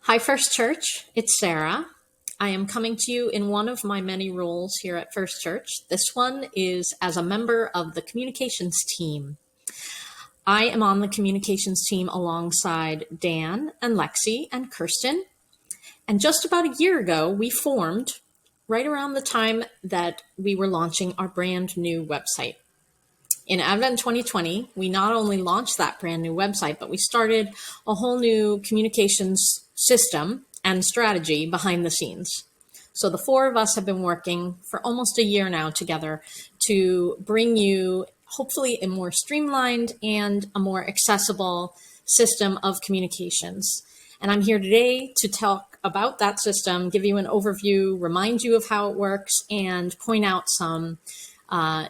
Hi, First Church. It's Sarah. I am coming to you in one of my many roles here at First Church. This one is as a member of the communications team. I am on the communications team alongside Dan and Lexi and Kirsten. And just about a year ago, we formed right around the time that we were launching our brand new website. In Advent 2020, we not only launched that brand new website, but we started a whole new communications system and strategy behind the scenes. So the four of us have been working for almost a year now together to bring you hopefully a more streamlined and a more accessible system of communications. And I'm here today to talk about that system, give you an overview, remind you of how it works, and point out some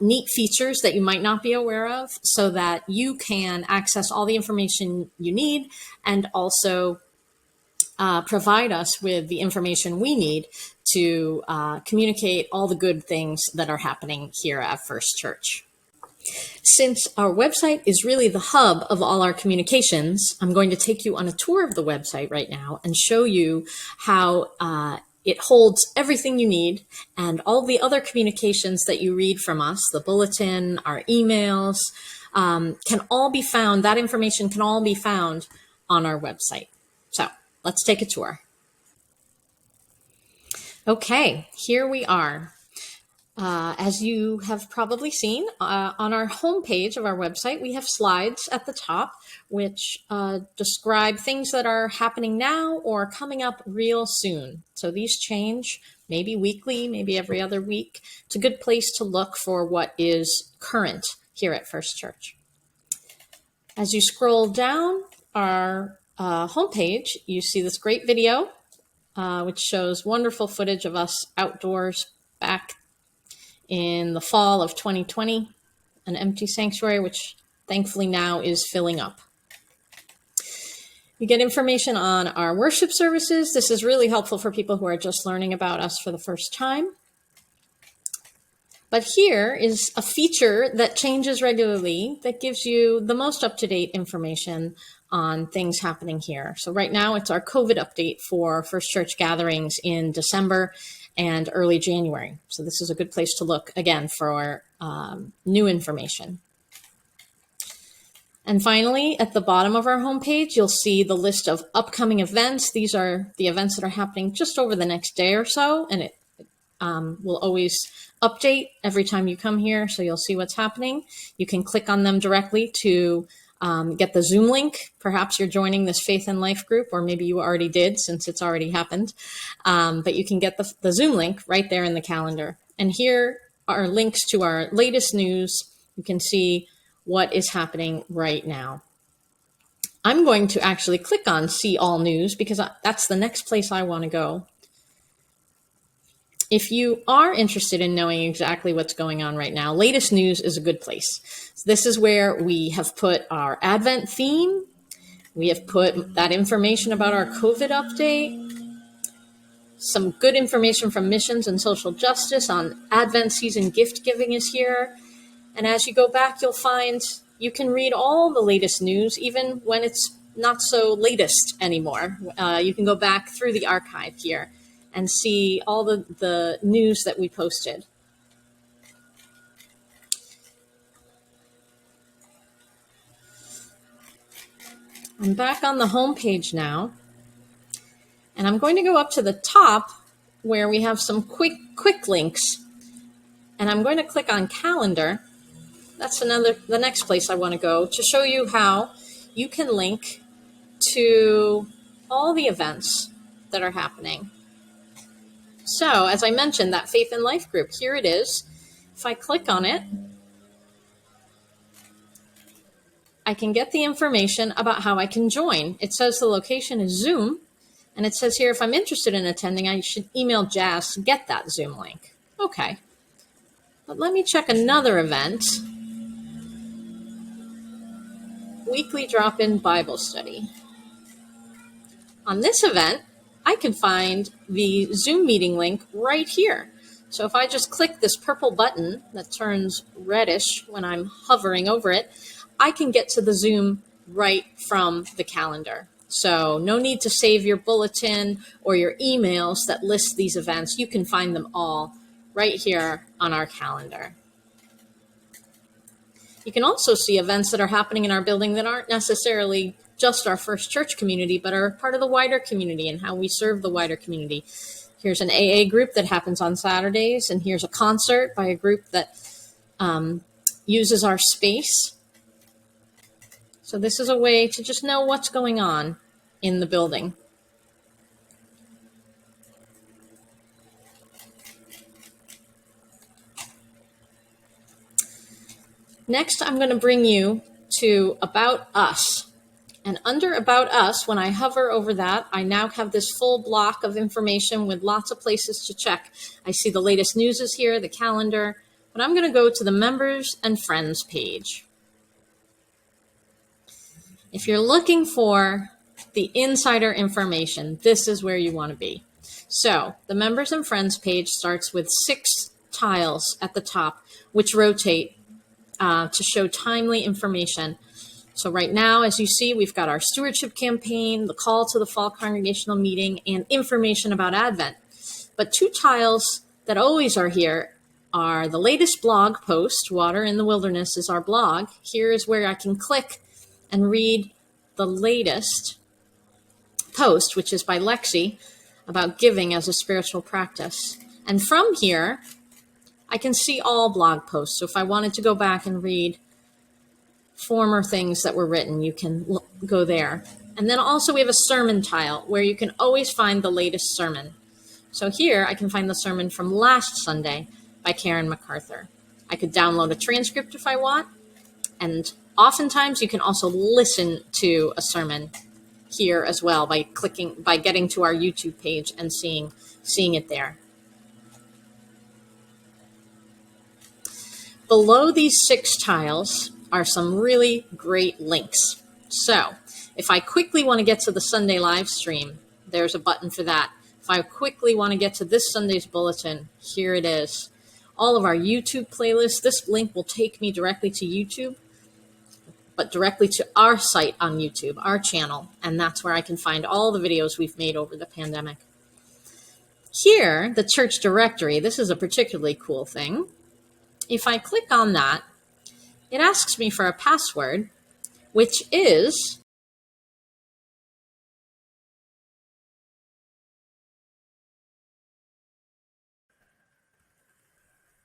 neat features that you might not be aware of so that you can access all the information you need and also provide us with the information we need to communicate all the good things that are happening here at First Church. Since our website is really the hub of all our communications, I'm going to take you on a tour of the website right now and show you how it holds everything you need, and all the other communications that you read from us, the bulletin, our emails, can all be found. That information can all be found on our website. So let's take a tour. Okay, here we are. As you have probably seen, on our homepage of our website, we have slides at the top which describe things that are happening now or coming up real soon. So these change maybe weekly, maybe every other week. It's a good place to look for what is current here at First Church. As you scroll down our homepage, you see this great video, which shows wonderful footage of us outdoors back in the fall of 2020, an empty sanctuary, which thankfully now is filling up. You get information on our worship services. This is really helpful for people who are just learning about us for the first time. But here is a feature that changes regularly that gives you the most up-to-date information on things happening here. So right now it's our COVID update for First Church gatherings in December and early January. So this is a good place to look again for new information. And finally, at the bottom of our homepage, you'll see the list of upcoming events. These are the events that are happening just over the next day or so, and it will always update every time you come here, so you'll see what's happening. You can click on them directly to get the Zoom link. Perhaps you're joining this Faith and Life group, or maybe you already did since it's already happened. But you can get the Zoom link right there in the calendar. And here are links to our latest news. You can see what is happening right now. I'm going to actually click on See All News because that's the next place I want to go. If you are interested in knowing exactly what's going on right now, latest news is a good place. So this is where we have put our Advent theme. We have put that information about our COVID update, some good information from missions and social justice on Advent season gift giving is here. And as you go back, you'll find you can read all the latest news, even when it's not so latest anymore. You can go back through the archive here and see all the news that we posted. I'm back on the home page now, and I'm going to go up to the top where we have some quick links, and I'm going to click on calendar. That's the next place I want to go to show you how you can link to all the events that are happening. So, as I mentioned, that Faith and Life group, here it is. If I click on it, I can get the information about how I can join. It says the location is Zoom, and it says here if I'm interested in attending, I should email Jazz to get that Zoom link. Okay. But let me check another event. Weekly drop-in Bible study. On this event, I can find the Zoom meeting link right here. So if I just click this purple button that turns reddish when I'm hovering over it, I can get to the Zoom right from the calendar. So no need to save your bulletin or your emails that list these events. You can find them all right here on our calendar. You can also see events that are happening in our building that aren't necessarily just our First Church community, but are part of the wider community and how we serve the wider community. Here's an AA group that happens on Saturdays, and here's a concert by a group that uses our space. So this is a way to just know what's going on in the building. Next, I'm going to bring you to About Us. And under About Us, when I hover over that, I now have this full block of information with lots of places to check. I see the latest news is here, the calendar, but I'm going to go to the Members and Friends page. If you're looking for the insider information, this is where you want to be. So the Members and Friends page starts with 6 tiles at the top, which rotate to show timely information. So right now, as you see, we've got our stewardship campaign, the call to the Fall Congregational Meeting, and information about Advent. But 2 tiles that always are here are the latest blog post. Water in the Wilderness is our blog. Here is where I can click and read the latest post, which is by Lexi, about giving as a spiritual practice. And from here, I can see all blog posts. So if I wanted to go back and read former things that were written, you can go there. And then also we have a sermon tile where you can always find the latest sermon. So here I can find the sermon from last Sunday by Karen MacArthur. I could download a transcript if I want. And oftentimes you can also listen to a sermon here as well by getting to our YouTube page and seeing it there. Below these 6 tiles are some really great links. So if I quickly want to get to the Sunday live stream, there's a button for that. If I quickly want to get to this Sunday's bulletin, here it is. All of our YouTube playlists, this link will take me directly to YouTube, but directly to our site on YouTube, our channel, and that's where I can find all the videos we've made over the pandemic. Here, the church directory, this is a particularly cool thing. If I click on that, it asks me for a password, which is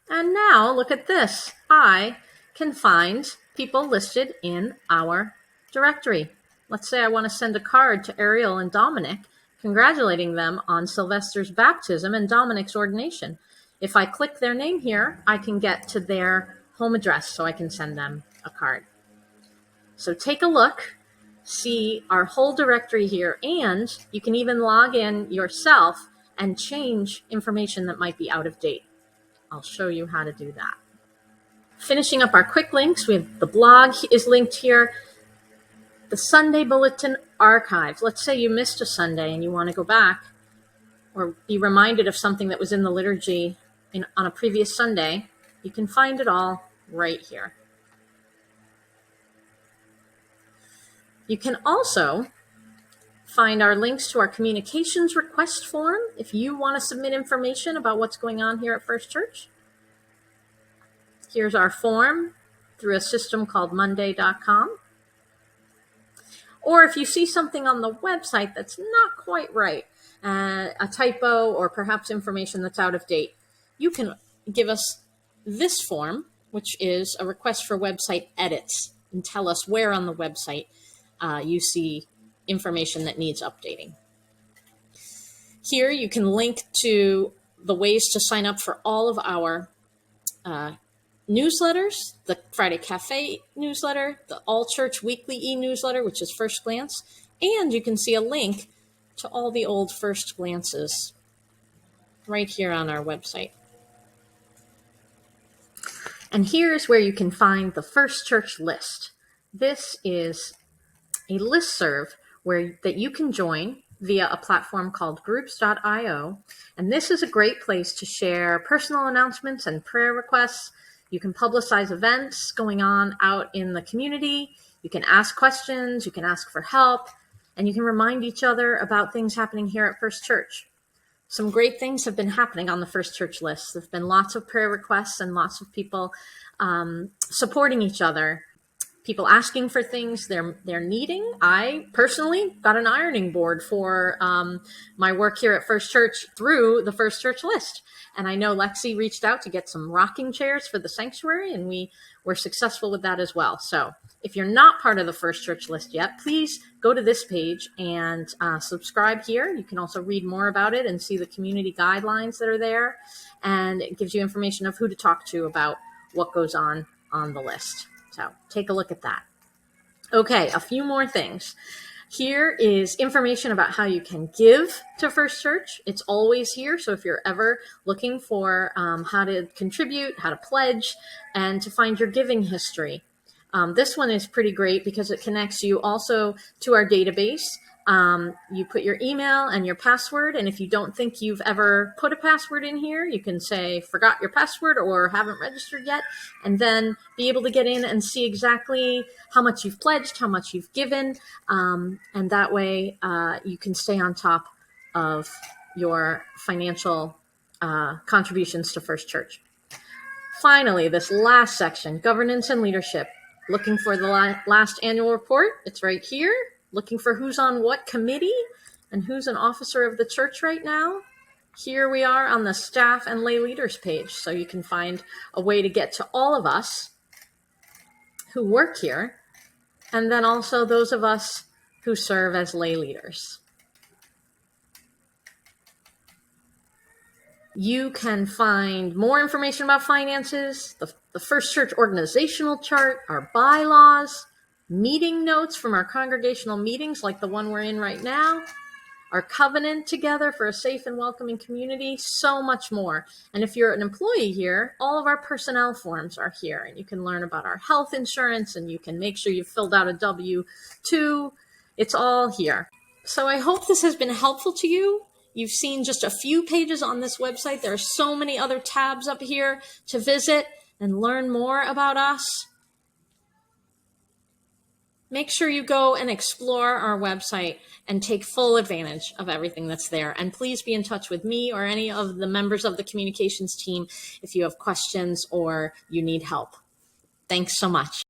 and now look at this. I can find people listed in our directory. Let's say I want to send a card to Ariel and Dominic, congratulating them on Sylvester's baptism and Dominic's ordination. If I click their name here, I can get to their home address so I can send them a card. So take a look, see our whole directory here, and you can even log in yourself and change information that might be out of date. I'll show you how to do that. Finishing up our quick links, we have the blog is linked here. The Sunday Bulletin archive. Let's say you missed a Sunday and you want to go back or be reminded of something that was in the liturgy on a previous Sunday. You can find it all right here. You can also find our links to our communications request form if you want to submit information about what's going on here at First Church. Here's our form through a system called monday.com. Or if you see something on the website that's not quite right, a typo or perhaps information that's out of date, you can give us this form, which is a request for website edits, and tell us where on the website you see information that needs updating. Here you can link to the ways to sign up for all of our newsletters, the Friday Cafe newsletter, the All Church Weekly e-newsletter, which is First Glance, and you can see a link to all the old First Glances right here on our website. And here's where you can find the First Church list. This is a listserv that you can join via a platform called groups.io. And this is a great place to share personal announcements and prayer requests. You can publicize events going on out in the community. You can ask questions. You can ask for help. and you can remind each other about things happening here at First Church. Some great things have been happening on the First Church list. There've been lots of prayer requests and lots of people supporting each other. People asking for things they're needing. I personally got an ironing board for my work here at First Church through the First Church list. And I know Lexi reached out to get some rocking chairs for the sanctuary, and we were successful with that as well. So if you're not part of the First Church list yet, please go to this page and subscribe here. You can also read more about it and see the community guidelines that are there. And it gives you information of who to talk to about what goes on the list. So take a look at that. Okay, a few more things. Here is information about how you can give to First Church. It's always here. So if you're ever looking for how to contribute, how to pledge, and to find your giving history, this one is pretty great because it connects you also to our database. You put your email and your password, and if you don't think you've ever put a password in here, you can say forgot your password or haven't registered yet, and then be able to get in and see exactly how much you've pledged, how much you've given, and that way you can stay on top of your financial contributions to First Church. Finally, this last section, governance and leadership. Looking for the last annual report, it's right here. Looking for who's on what committee and who's an officer of the church right now. Here we are on the staff and lay leaders page. So you can find a way to get to all of us who work here, and then also those of us who serve as lay leaders. You can find more information about finances, the First Church organizational chart, our bylaws, meeting notes from our congregational meetings like the one we're in right now, our covenant together for a safe and welcoming community, so much more. And if you're an employee here, all of our personnel forms are here, and you can learn about our health insurance, and you can make sure you've filled out a W-2. It's all here. So I hope this has been helpful to you. You've seen just a few pages on this website. There are so many other tabs up here to visit and learn more about us. Make sure you go and explore our website and take full advantage of everything that's there. And please be in touch with me or any of the members of the communications team if you have questions or you need help. Thanks so much.